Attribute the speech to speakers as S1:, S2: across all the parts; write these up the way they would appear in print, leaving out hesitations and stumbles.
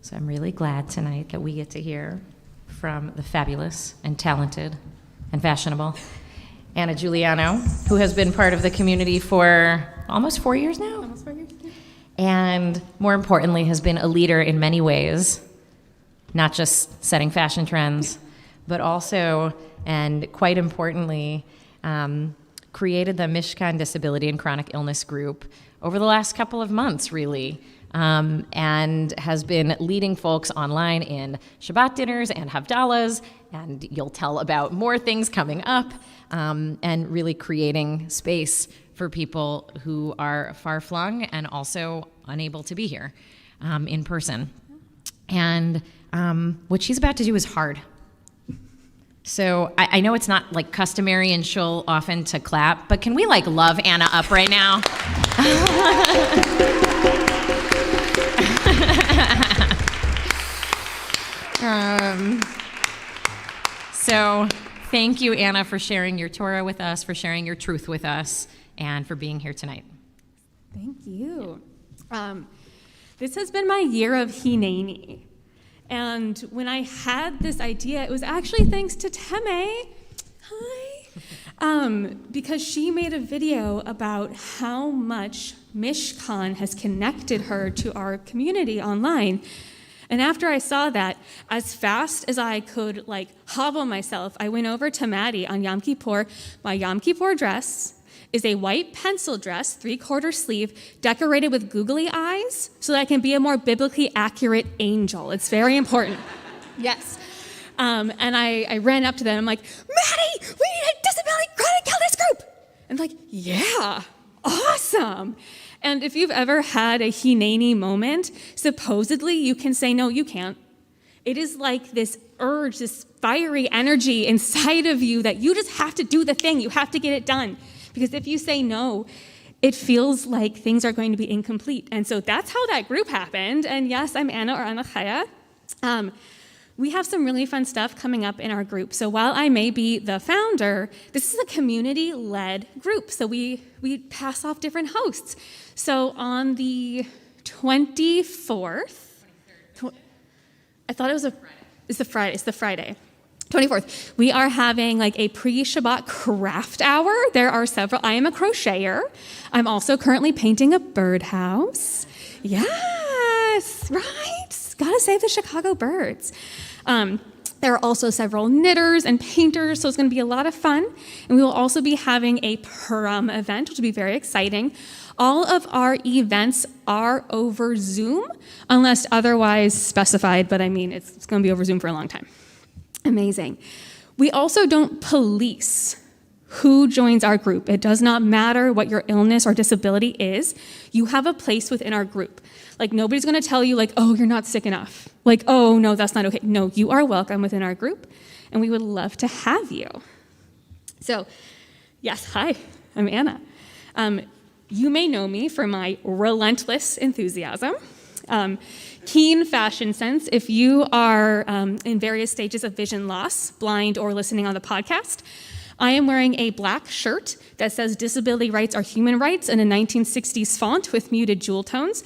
S1: So I'm really glad tonight that we get to hear from the fabulous and talented and fashionable Anna Giuliano, who has been part of the community for almost 4 years now.
S2: Almost 4 years.
S1: And more importantly, has been a leader in many ways, not just setting fashion trends, but also, and quite importantly, created the Mishkan Disability and Chronic Illness Group over the last couple of months, really, and has been leading folks online in Shabbat dinners and Havdalahs, and you'll tell about more things coming up, and really creating space for people who are far-flung and also unable to be here in person. And what she's about to do is hard. So I know it's not like customary in Shul often to clap, but can we like love Anna up right now? So thank you, Anna, for sharing your Torah with us, for sharing your truth with us, and for being here tonight.
S2: Thank you. This has been my year of Hineni. And when I had this idea, it was actually thanks to Teme. Hi. Because she made a video about how much Mishkan has connected her to our community online. And after I saw that, as fast as I could hobble myself, I went over to Maddie on Yom Kippur. My Yom Kippur dress is a white pencil dress, 3/4 sleeve, decorated with googly eyes so that I can be a more biblically accurate angel. It's very important. Yes. And I ran up to them. I'm like, Maddie, we need a disability chronic illness group. And like, yeah, awesome. And if you've ever had a Hineni moment, supposedly you can say, no, you can't. It is like this urge, this fiery energy inside of you that you just have to do the thing. You have to get it done. Because if you say no, it feels like things are going to be incomplete. And so that's how that group happened. And yes, I'm Anna or Anna Chaya. We have some really fun stuff coming up in our group. So while I may be the founder, this is a community-led group. So we pass off different hosts. So on the 24th, I thought it was it's the Friday. 24th, we are having a pre-Shabbat craft hour. There are several. I am a crocheter. I'm also currently painting a birdhouse. Yes, right? Gotta save the Chicago birds. There are also several knitters and painters, so it's going to be a lot of fun. And we will also be having a Purim event, which will be very exciting. All of our events are over Zoom, unless otherwise specified, but I mean, it's going to be over Zoom for a long time. Amazing. We also don't police who joins our group. It does not matter what your illness or disability is. You have a place within our group. Nobody's going to tell you, oh, you're not sick enough. Oh, no, that's not okay. No, you are welcome within our group, and we would love to have you. So, yes, hi, I'm Anna. You may know me for my relentless enthusiasm, keen fashion sense. If you are in various stages of vision loss, blind, or listening on the podcast, I am wearing a black shirt that says disability rights are human rights in a 1960s font with muted jewel tones,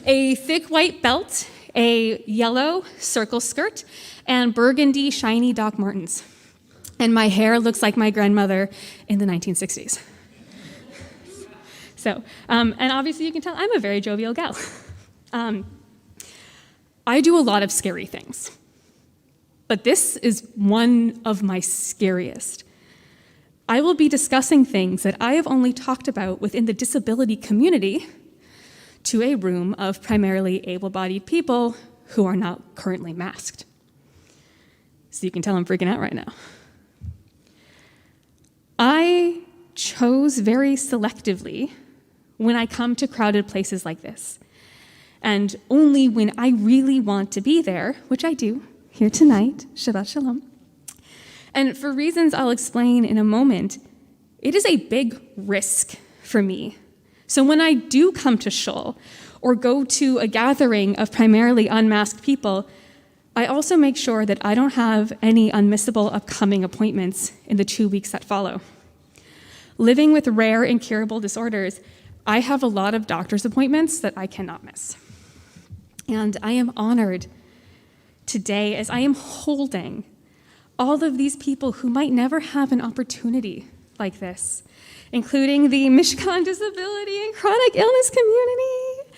S2: a thick white belt, a yellow circle skirt, and burgundy shiny Doc Martens. And my hair looks like my grandmother in the 1960s. So, and obviously you can tell I'm a very jovial gal. I do a lot of scary things, but this is one of my scariest. I will be discussing things that I have only talked about within the disability community to a room of primarily able-bodied people who are not currently masked. So you can tell I'm freaking out right now. I chose very selectively when I come to crowded places like this. And only when I really want to be there, which I do here tonight, Shabbat Shalom. And for reasons I'll explain in a moment, it is a big risk for me. So when I do come to Shul or go to a gathering of primarily unmasked people, I also make sure that I don't have any unmissable upcoming appointments in the 2 weeks that follow. Living with rare incurable disorders, I have a lot of doctor's appointments that I cannot miss. And I am honored today as I am holding all of these people who might never have an opportunity like this, including the Mishkan Disability and Chronic Illness community,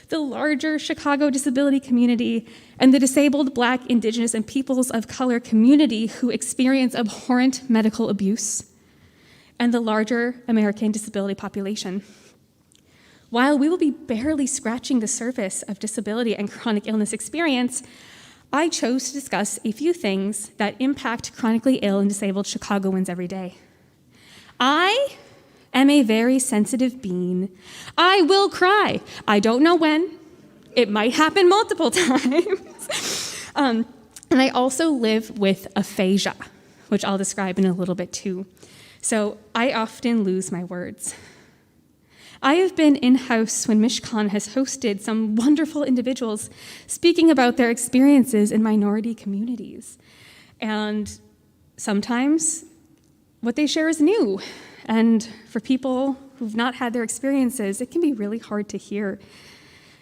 S2: the larger Chicago disability community, and the disabled Black, Indigenous, and peoples of color community who experience abhorrent medical abuse, and the larger American disability population. While we will be barely scratching the surface of disability and chronic illness experience, I chose to discuss a few things that impact chronically ill and disabled Chicagoans every day. I am a very sensitive being. I will cry. I don't know when. It might happen multiple times. And I also live with aphasia, which I'll describe in a little bit too. So I often lose my words. I have been in-house when Mishkan has hosted some wonderful individuals speaking about their experiences in minority communities. And sometimes what they share is new. And for people who've not had their experiences, it can be really hard to hear.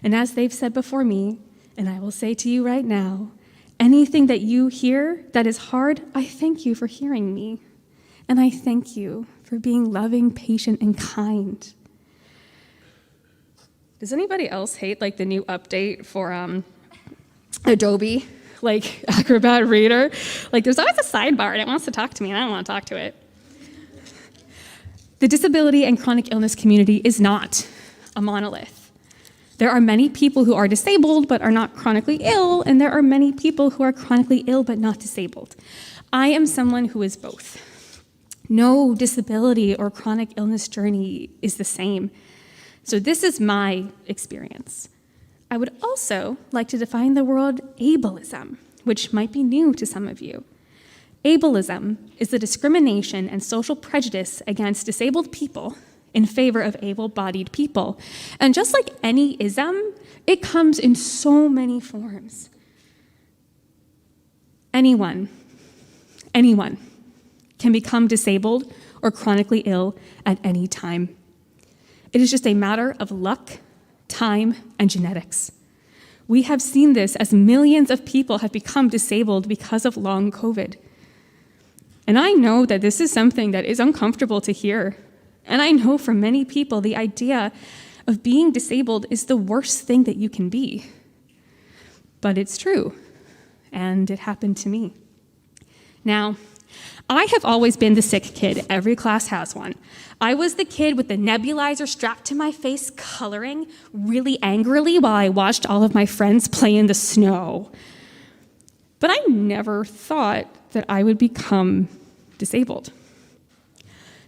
S2: And as they've said before me, and I will say to you right now, anything that you hear that is hard, I thank you for hearing me. And I thank you for being loving, patient, and kind. Does anybody else hate the new update for Adobe, Acrobat Reader? There's always a sidebar and it wants to talk to me and I don't want to talk to it. The disability and chronic illness community is not a monolith. There are many people who are disabled but are not chronically ill, and there are many people who are chronically ill but not disabled. I am someone who is both. No disability or chronic illness journey is the same. So this is my experience. I would also like to define the word ableism, which might be new to some of you. Ableism is the discrimination and social prejudice against disabled people in favor of able-bodied people. And just like any ism, it comes in so many forms. Anyone can become disabled or chronically ill at any time. It is just a matter of luck, time, and genetics. We have seen this as millions of people have become disabled because of long COVID. And I know that this is something that is uncomfortable to hear. And I know for many people, the idea of being disabled is the worst thing that you can be. But it's true, and it happened to me. Now, I have always been the sick kid. Every class has one. I was the kid with the nebulizer strapped to my face, coloring really angrily while I watched all of my friends play in the snow. But I never thought that I would become disabled.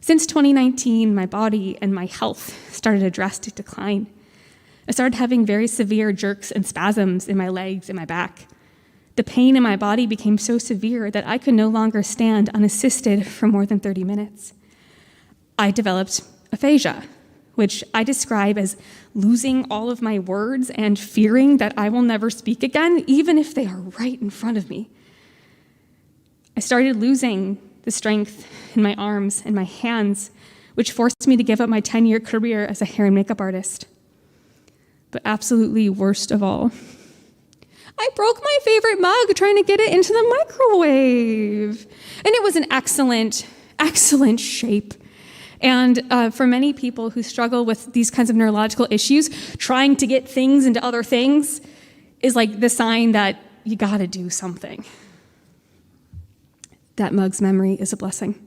S2: Since 2019, my body and my health started a drastic decline. I started having very severe jerks and spasms in my legs and my back. The pain in my body became so severe that I could no longer stand unassisted for more than 30 minutes. I developed aphasia, which I describe as losing all of my words and fearing that I will never speak again, even if they are right in front of me. I started losing the strength in my arms and my hands, which forced me to give up my 10-year career as a hair and makeup artist. But absolutely worst of all, I broke my favorite mug trying to get it into the microwave. And it was an excellent shape. And for many people who struggle with these kinds of neurological issues, trying to get things into other things is like the sign that you gotta do something. That mug's memory is a blessing.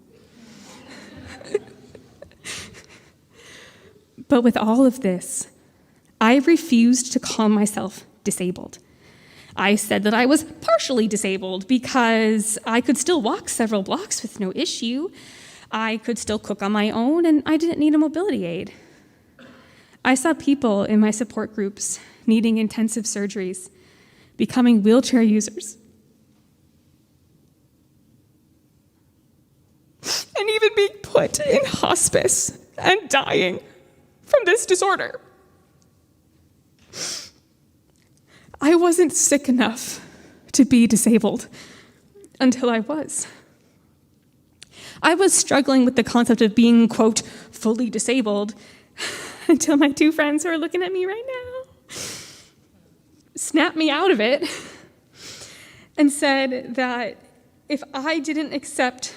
S2: But with all of this, I refused to call myself disabled. I said that I was partially disabled because I could still walk several blocks with no issue. I could still cook on my own, and I didn't need a mobility aid. I saw people in my support groups needing intensive surgeries, becoming wheelchair users, and even being put in hospice and dying from this disorder. I wasn't sick enough to be disabled until I was. I was struggling with the concept of being, quote, fully disabled until my two friends who are looking at me right now snapped me out of it and said that if I didn't accept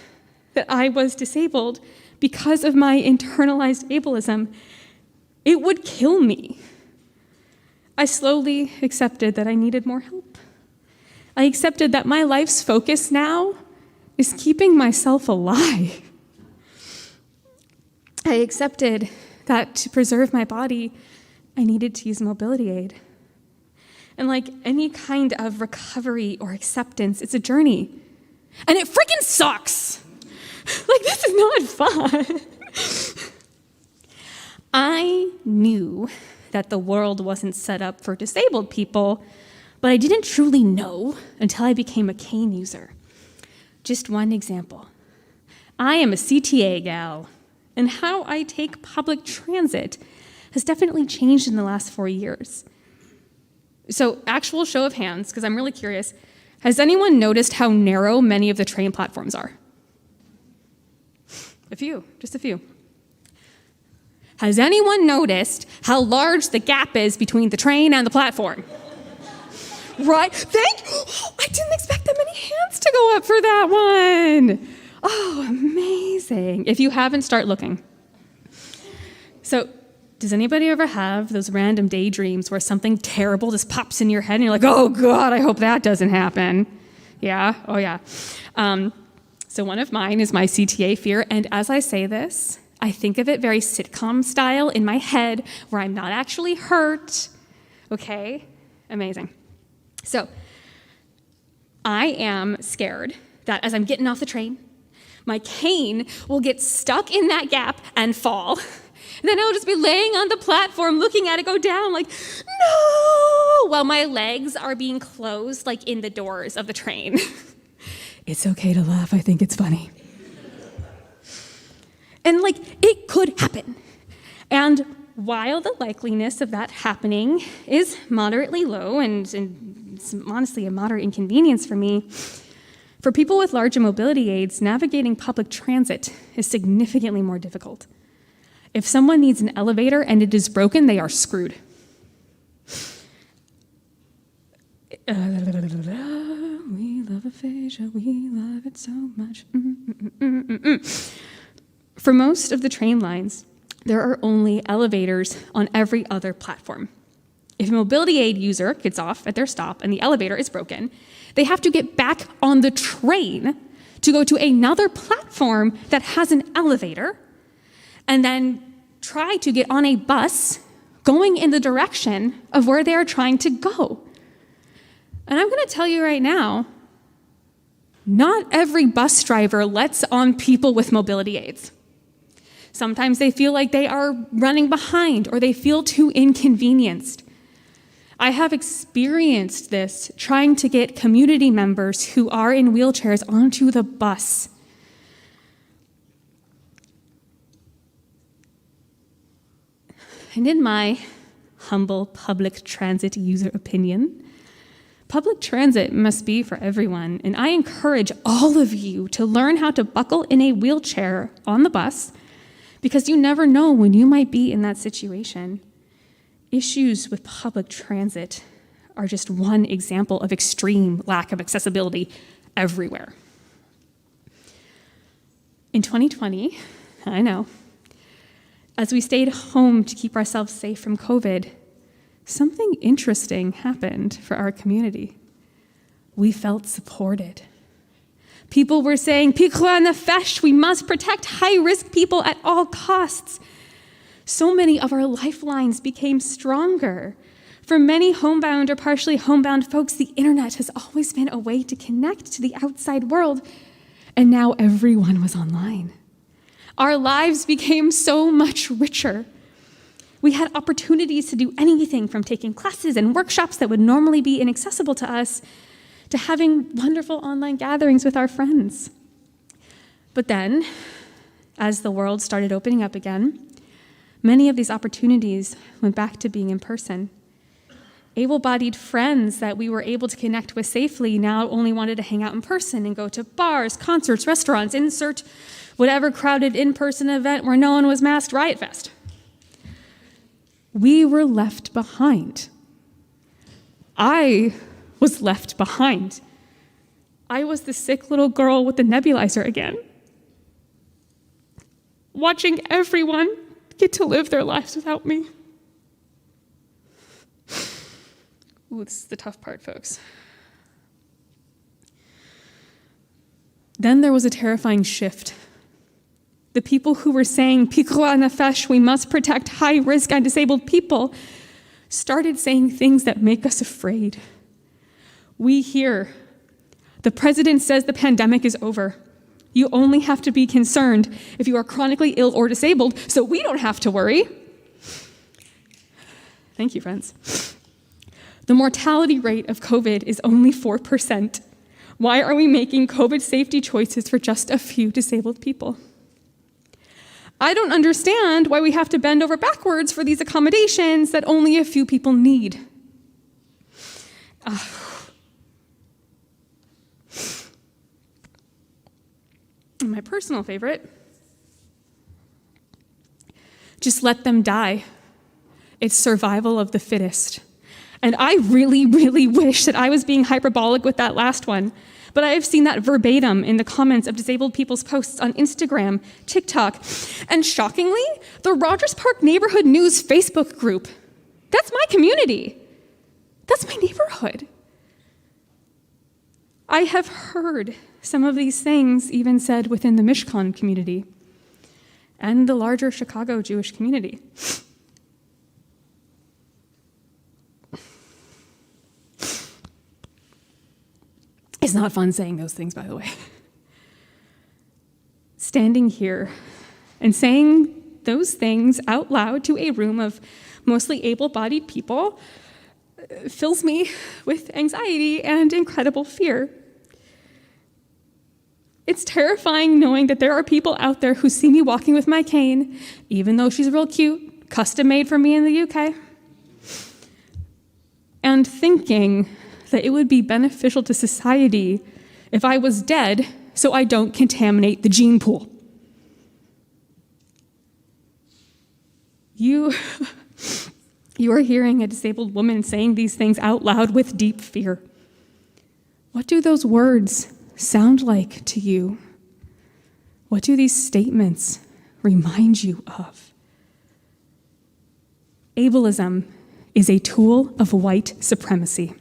S2: that I was disabled because of my internalized ableism, it would kill me. I slowly accepted that I needed more help. I accepted that my life's focus now is keeping myself alive. I accepted that to preserve my body, I needed to use a mobility aid. And like any kind of recovery or acceptance, it's a journey. And it freaking sucks. Like, this is not fun. I knew that the world wasn't set up for disabled people, but I didn't truly know until I became a cane user. Just one example. I am a CTA gal, and how I take public transit has definitely changed in the last 4 years. So, actual show of hands, because I'm really curious, has anyone noticed how narrow many of the train platforms are? A few, just a few. Has anyone noticed how large the gap is between the train and the platform? Right? I didn't expect that many hands to go up for that one. Oh, amazing. If you haven't, start looking. So, does anybody ever have those random daydreams where something terrible just pops in your head and you're like, oh God, I hope that doesn't happen? Yeah? Oh yeah. So one of mine is my CTA fear, and as I say this, I think of it very sitcom style in my head where I'm not actually hurt. Okay? Amazing. So, I am scared that as I'm getting off the train, my cane will get stuck in that gap and fall. And then I'll just be laying on the platform looking at it go down like, no, while my legs are being closed like in the doors of the train. It's okay to laugh. I think it's funny. And like, it could happen. And while the likeliness of that happening is moderately low and it's honestly a moderate inconvenience for me, for people with larger mobility aids, navigating public transit is significantly more difficult. If someone needs an elevator and it is broken, they are screwed. We love aphasia, we love it so much. For most of the train lines, there are only elevators on every other platform. If a mobility aid user gets off at their stop and the elevator is broken, they have to get back on the train to go to another platform that has an elevator, and then try to get on a bus going in the direction of where they are trying to go. And I'm going to tell you right now, not every bus driver lets on people with mobility aids. Sometimes they feel like they are running behind or they feel too inconvenienced. I have experienced this trying to get community members who are in wheelchairs onto the bus. And in my humble public transit user opinion, public transit must be for everyone, and I encourage all of you to learn how to buckle in a wheelchair on the bus, because you never know when you might be in that situation. Issues with public transit are just one example of extreme lack of accessibility everywhere. In 2020, I know, as we stayed home to keep ourselves safe from COVID, something interesting happened for our community. We felt supported. People were saying, Pikuah nefesh, we must protect high-risk people at all costs. So many of our lifelines became stronger. For many homebound or partially homebound folks, the internet has always been a way to connect to the outside world, and now everyone was online. Our lives became so much richer. We had opportunities to do anything from taking classes and workshops that would normally be inaccessible to us to having wonderful online gatherings with our friends. But then, as the world started opening up again, many of these opportunities went back to being in person. Able-bodied friends that we were able to connect with safely now only wanted to hang out in person and go to bars, concerts, restaurants, insert whatever crowded in-person event where no one was masked, Riot Fest. We were left behind. I was left behind. I was the sick little girl with the nebulizer again, watching everyone get to live their lives without me. Ooh, this is the tough part, folks. Then there was a terrifying shift. The people who were saying, Pikuah nefesh, we must protect high-risk and disabled people, started saying things that make us afraid. We hear, the president says the pandemic is over. You only have to be concerned if you are chronically ill or disabled, so we don't have to worry. Thank you, friends. The mortality rate of COVID is only 4%. Why are we making COVID safety choices for just a few disabled people? I don't understand why we have to bend over backwards for these accommodations that only a few people need. My personal favorite, just let them die. It's survival of the fittest. And I really, really wish that I was being hyperbolic with that last one, but I have seen that verbatim in the comments of disabled people's posts on Instagram, TikTok, and shockingly, the Rogers Park Neighborhood News Facebook group. That's my community. That's my neighborhood. I have heard some of these things even said within the Mishkan community and the larger Chicago Jewish community. It's not fun saying those things, by the way. Standing here and saying those things out loud to a room of mostly able-bodied people fills me with anxiety and incredible fear. It's terrifying knowing that there are people out there who see me walking with my cane, even though she's real cute, custom made for me in the UK, and thinking that it would be beneficial to society if I was dead so I don't contaminate the gene pool. You are hearing a disabled woman saying these things out loud with deep fear. What do those words sound like to you? What do these statements remind you of? Ableism is a tool of white supremacy.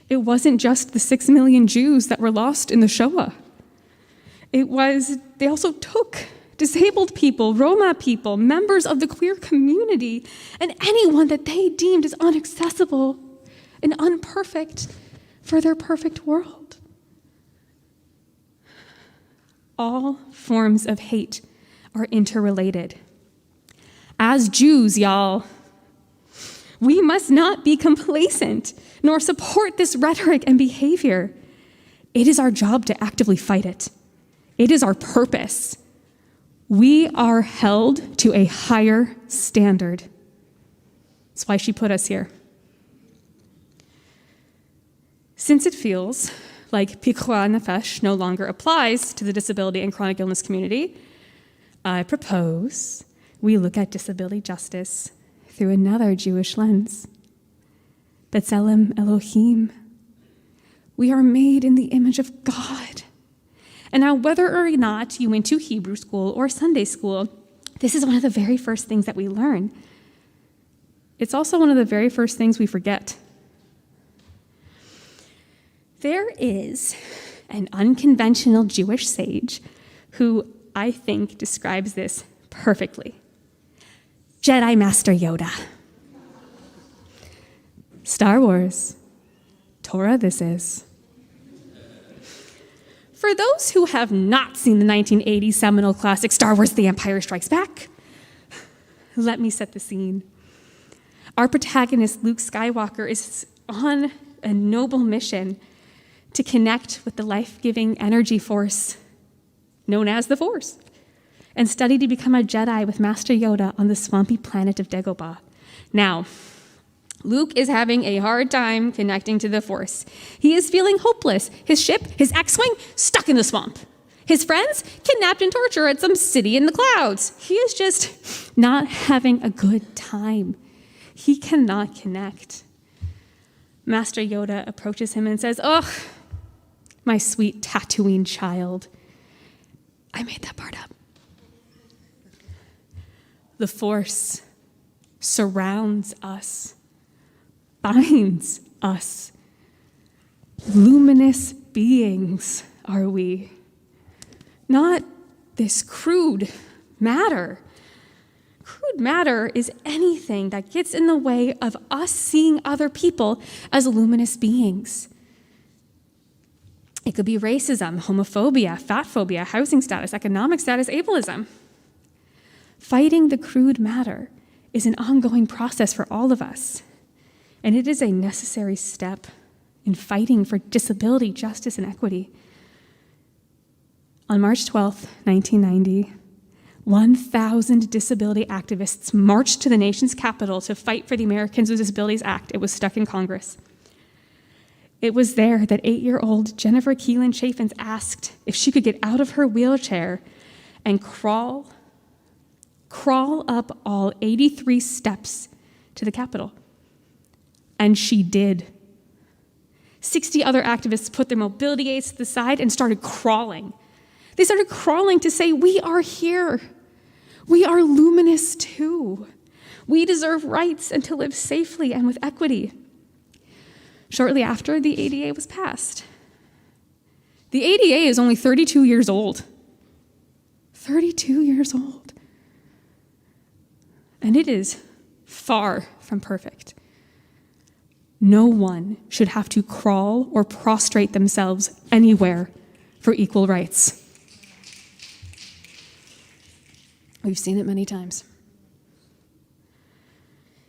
S2: It wasn't just the 6 million Jews that were lost in the Shoah. They also took disabled people, Roma people, members of the queer community, and anyone that they deemed as inaccessible and imperfect for their perfect world. All forms of hate are interrelated. As Jews, y'all, we must not be complacent nor support this rhetoric and behavior. It is our job to actively fight it. It is our purpose. We are held to a higher standard. That's why she put us here. Since it feels like Pikuah nefesh no longer applies to the disability and chronic illness community, I propose we look at disability justice through another Jewish lens. B'Tselem Elohim. We are made in the image of God. And now, whether or not you went to Hebrew school or Sunday school, this is one of the very first things that we learn. It's also one of the very first things we forget. There is an unconventional Jewish sage who I think describes this perfectly. Jedi Master Yoda. Star Wars. Torah this is. For those who have not seen the 1980 seminal classic Star Wars: The Empire Strikes Back, let me set the scene. Our protagonist, Luke Skywalker, is on a noble mission to connect with the life-giving energy force known as the Force, and study to become a Jedi with Master Yoda on the swampy planet of Dagobah. Now, Luke is having a hard time connecting to the Force. He is feeling hopeless. His ship, his X-Wing, stuck in the swamp. His friends kidnapped and tortured at some city in the clouds. He is just not having a good time. He cannot connect. Master Yoda approaches him and says, "Oh, my sweet Tatooine child." I made that part up. The Force surrounds us, binds us. Luminous beings are we. Not this crude matter. Crude matter is anything that gets in the way of us seeing other people as luminous beings. It could be racism, homophobia, fat phobia, housing status, economic status, ableism. Fighting the crude matter is an ongoing process for all of us, and it is a necessary step in fighting for disability, justice, and equity. On March 12th, 1990, 1,000 disability activists marched to the nation's capital to fight for the Americans with Disabilities Act. It was stuck in Congress. It was there that 8-year-old Jennifer Keelan Chaffins asked if she could get out of her wheelchair and crawl up all 83 steps to the Capitol. And she did. 60 other activists put their mobility aids to the side and started crawling. They started crawling to say, "We are here. We are luminous too. We deserve rights and to live safely and with equity." Shortly after, the ADA was passed. The ADA is only 32 years old. 32 years old. And it is far from perfect. No one should have to crawl or prostrate themselves anywhere for equal rights. We've seen it many times.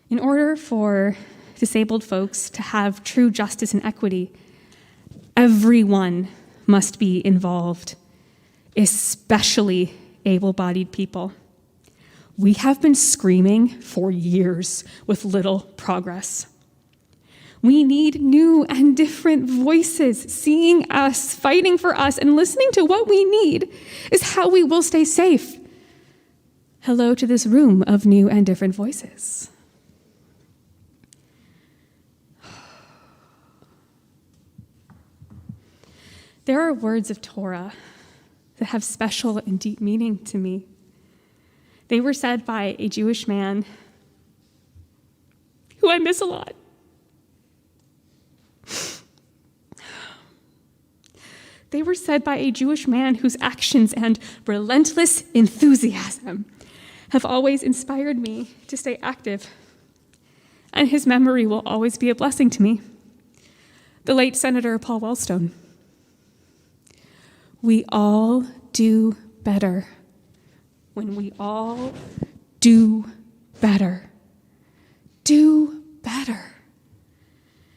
S2: In order for disabled folks to have true justice and equity, everyone must be involved, especially able-bodied people. We have been screaming for years with little progress. We need new and different voices seeing us, fighting for us, and listening to what we need is how we will stay safe. Hello to this room of new and different voices. There are words of Torah that have special and deep meaning to me. They were said by a Jewish man who I miss a lot. They were said by a Jewish man whose actions and relentless enthusiasm have always inspired me to stay active, and his memory will always be a blessing to me. The late Senator Paul Wellstone. We all do better when we all do better. Do better.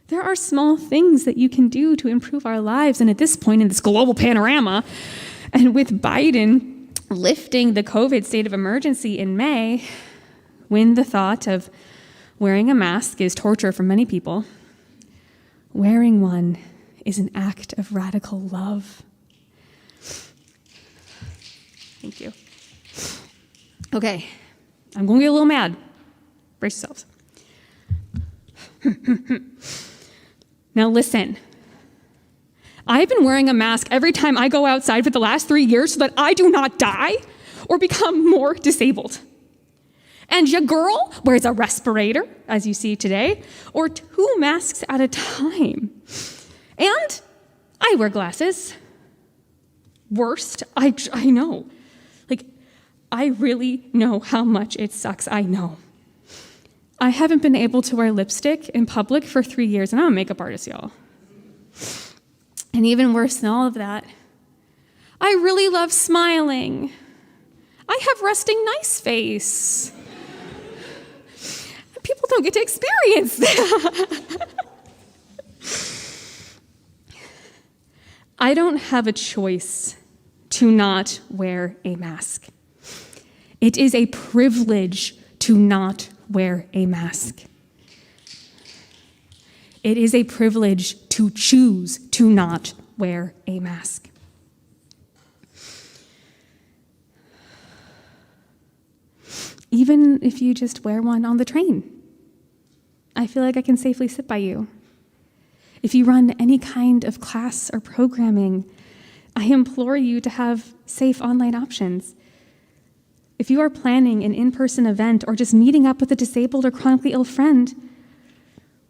S2: There are small things that you can do to improve our lives, and at this point in this global panorama, and with Biden lifting the COVID state of emergency in May, when the thought of wearing a mask is torture for many people, wearing one is an act of radical love. Thank you. Okay, I'm going to get a little mad. Brace yourselves. Now listen. I've been wearing a mask every time I go outside for the last 3 years so that I do not die or become more disabled. And your girl wears a respirator, as you see today, or 2 masks at a time. And I wear glasses. Worst, I know. I really know how much it sucks, I know. I haven't been able to wear lipstick in public for 3 years, and I'm a makeup artist, y'all. And even worse than all of that, I really love smiling. I have resting nice face. People don't get to experience that. I don't have a choice to not wear a mask. It is a privilege to not wear a mask. It is a privilege to choose to not wear a mask. Even if you just wear one on the train, I feel like I can safely sit by you. If you run any kind of class or programming, I implore you to have safe online options. If you are planning an in-person event or just meeting up with a disabled or chronically ill friend,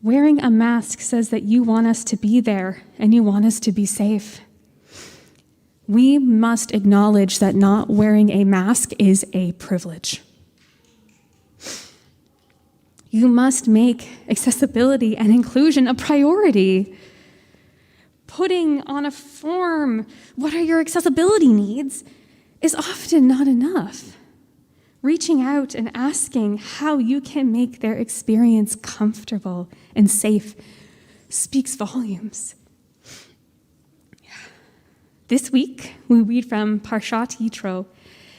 S2: wearing a mask says that you want us to be there and you want us to be safe. We must acknowledge that not wearing a mask is a privilege. You must make accessibility and inclusion a priority. Putting on a form, what are your accessibility needs, is often not enough. Reaching out and asking how you can make their experience comfortable and safe speaks volumes. This week, we read from Parshat Yitro,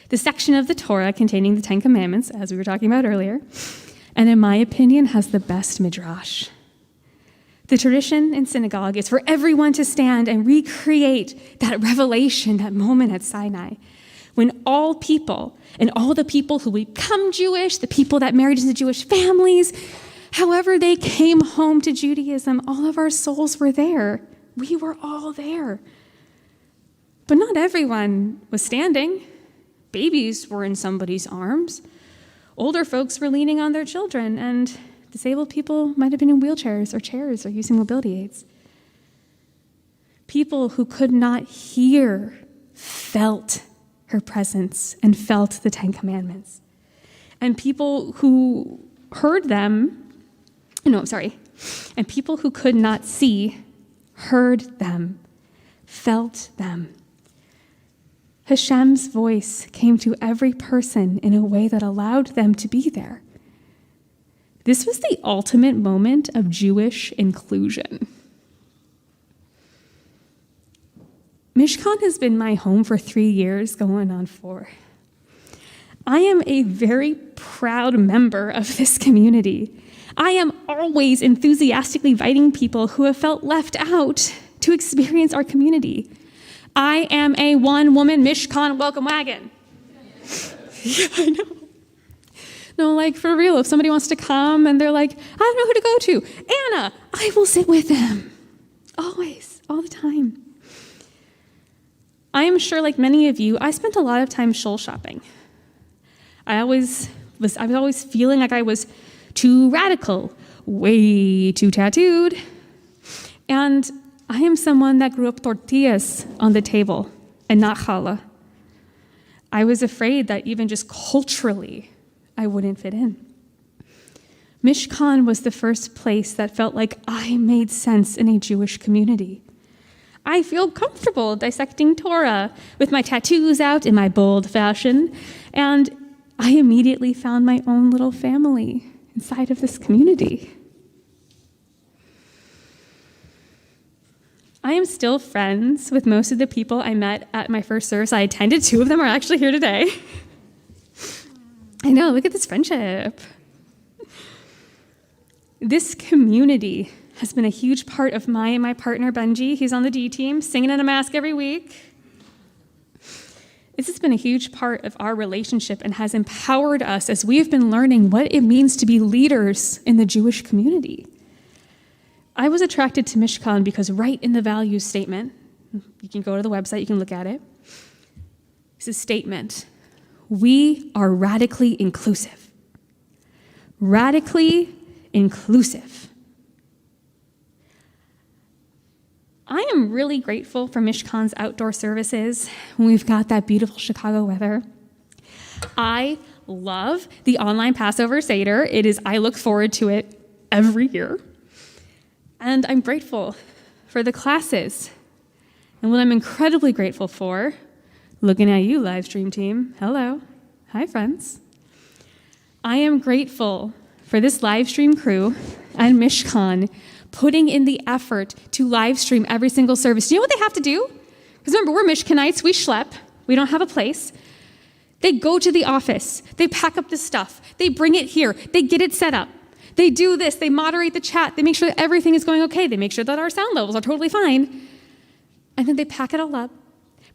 S2: the section of the Torah containing the Ten Commandments, as we were talking about earlier, and in my opinion, has the best midrash. The tradition in synagogue is for everyone to stand and recreate that revelation, that moment at Sinai, when all people, and all the people who become Jewish, the people that married into Jewish families, however they came home to Judaism, all of our souls were there. We were all there. But not everyone was standing. Babies were in somebody's arms. Older folks were leaning on their children, and disabled people might have been in wheelchairs or chairs or using mobility aids. People who could not hear felt her presence and felt the Ten Commandments. And people who heard them, and people who could not see heard them, felt them. Hashem's voice came to every person in a way that allowed them to be there. This was the ultimate moment of Jewish inclusion. Mishkan has been my home for 3 years, going on 4. I am a very proud member of this community. I am always enthusiastically inviting people who have felt left out to experience our community. I am a one-woman Mishkan welcome wagon. Yeah, I know. No, like for real, if somebody wants to come and they're like, I don't know who to go to, Anna, I will sit with them. Always, all the time. I am sure, like many of you, I spent a lot of time shul shopping. I was always feeling like I was too radical, way too tattooed. And I am someone that grew up tortillas on the table and not challah. I was afraid that even just culturally, I wouldn't fit in. Mishkan was the first place that felt like I made sense in a Jewish community. I feel comfortable dissecting Torah with my tattoos out in my bold fashion, and I immediately found my own little family inside of this community. I am still friends with most of the people I met at my first service I attended. 2 of them are actually here today. I know, look at this friendship. This community has been a huge part of my partner Benji. He's on the D team, singing in a mask every week. This has been a huge part of our relationship and has empowered us as we've been learning what it means to be leaders in the Jewish community. I was attracted to Mishkan because right in the values statement, you can go to the website, you can look at it. It's a statement. We are radically inclusive. Radically inclusive. I am really grateful for Mishkan's outdoor services when we've got that beautiful Chicago weather. I love the online Passover Seder. I look forward to it every year. And I'm grateful for the classes. And what I'm incredibly grateful for, looking at you, live stream team, hello, hi friends. I am grateful for this live stream crew and Mishkan putting in the effort to live stream every single service. Do you know what they have to do? Because remember, we're Mishkanites, we schlep, we don't have a place. They go to the office, they pack up the stuff, they bring it here, they get it set up. They do this, they moderate the chat, they make sure that everything is going okay, they make sure that our sound levels are totally fine, and then they pack it all up,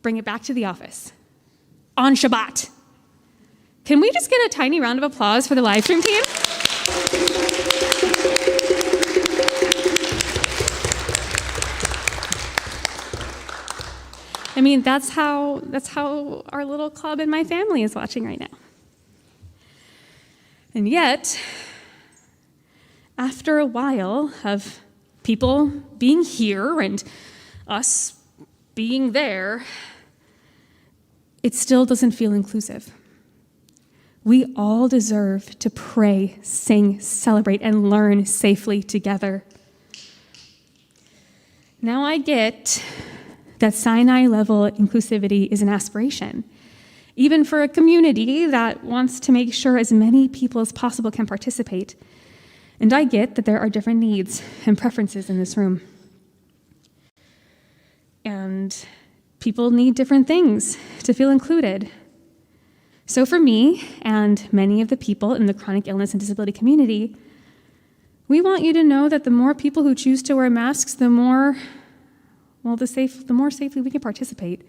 S2: bring it back to the office on Shabbat. Can we just get a tiny round of applause for the live stream team? I mean, that's how our little club in my family is watching right now. And yet, after a while of people being here and us being there, it still doesn't feel inclusive. We all deserve to pray, sing, celebrate, and learn safely together. Now I get that Sinai-level inclusivity is an aspiration, even for a community that wants to make sure as many people as possible can participate. And I get that there are different needs and preferences in this room. And people need different things to feel included. So for me and many of the people in the chronic illness and disability community, we want you to know that the more people who choose to wear masks, the more safely we can participate.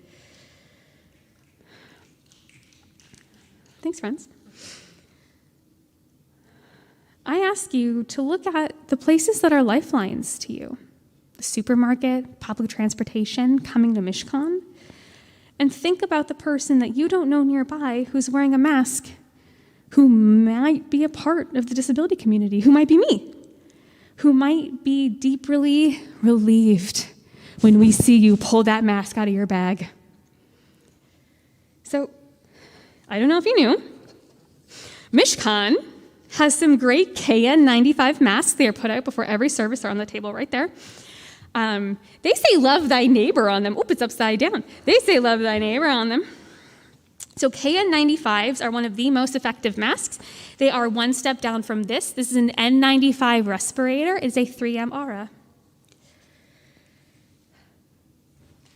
S2: Thanks, friends. I ask you to look at the places that are lifelines to you: the supermarket, public transportation, coming to Mishkan, and think about the person that you don't know nearby who's wearing a mask, who might be a part of the disability community, who might be me, who might be deeply relieved when we see you pull that mask out of your bag. So, I don't know if you knew, Mishkan has some great KN95 masks. They are put out before every service. They're on the table right there. They say love thy neighbor on them. Oop, it's upside down. They say love thy neighbor on them. So KN95s are one of the most effective masks. They are one step down from this. This is an N95 respirator. It's a 3M Aura.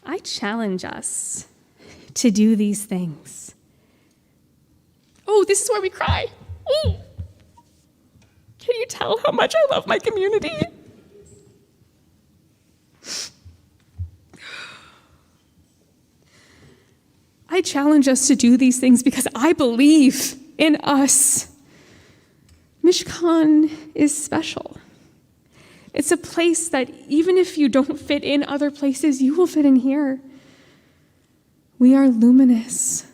S2: I challenge us to do these things. Oh, this is where we cry. Ooh. Can you tell how much I love my community? I challenge us to do these things because I believe in us. Mishkan is special. It's a place that even if you don't fit in other places, you will fit in here. We are luminous.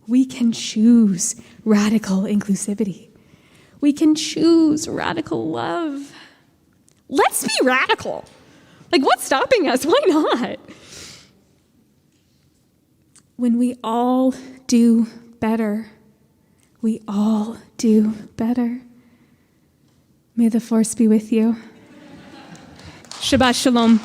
S2: We can choose radical inclusivity. We can choose radical love. Let's be radical. Like, what's stopping us? Why not? When we all do better, we all do better. May the force be with you. Shabbat shalom.